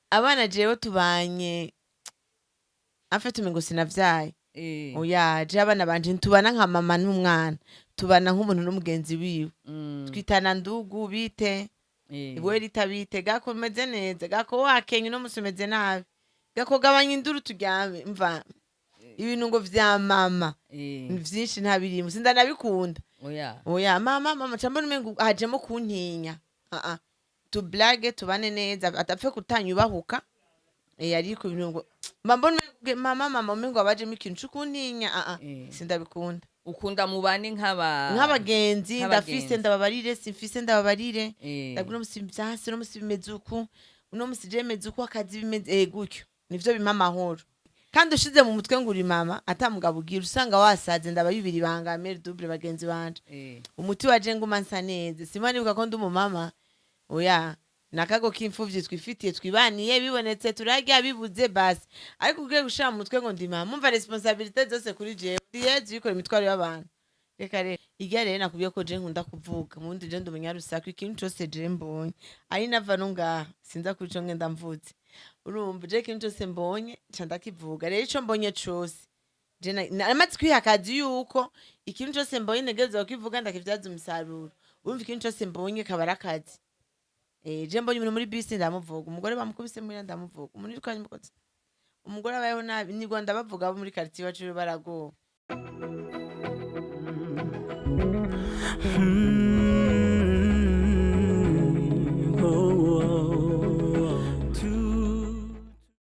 Abana jewe tubanye afite umengo sinavyaye. Oya, je abana banje ntubana nka mama n'umwana. Tubana nk'umuntu n'umugenzi wiwe. Twitana ndugu bite. Iwe ritabite gako meze neza. Gako wakenye no musumeze nabi. Gako gabanya induru turyame mva. Ibintu ngo vya mama. Vyinshi ntabirimo. Sindanabikunda. Oya, mama chambona umengo hajemo kuntinya. Tublage tubane neza atapfe kutanyubahuka. Ariko ibintu ngo mama umengo abajemo ikintu cy'ukuntinya. Sindabikunda. Ukunda mubane nk'abagenzi ndafise ndababarire simfise ndababarire ndagura musibyase no musibimezuku uno musije mezuku akazi bimeze gutyo nivyo bima amahoro kandi ushize mu mutwe nguri mama atamugabo ugira usanga wasaze ndabayibiri bangamere double bagenzi banje umuti waje nguma nsa neza simani buka ko ndi umumama oya nakago k'imfuvyi twifitiye twibaniye bibonetse turarya bibuze basi ariko ugiye gushira mu mutwe ngo ndi mama mumva responsabilité zose kuri jewe yezi yikora imitwaro y'abantu reka rero igihe rero nakubwiye ko je nkunda kuvuga mundi je ndumenya rusako ikintu cyose je mbonye ari nava no ngaha sinza kuri cyo ngenda mvuze urumva je ikintu cyose mbonye ca ndakivuga rero ico mbonye cyose je namaze kwihakazi yuko ikintu cyose mbonye negeze kivuga ndakivyaza umusaruro urumva ikintu cyose mbonye kabarakazi je mbonye umuntu muri bisi ndamuvuga umugore bamukubise muri ndamuvuga umuntu yitwanye mukozi umugore abayeho nabi ni Rwanda bavuga abo muri quartier wacu barago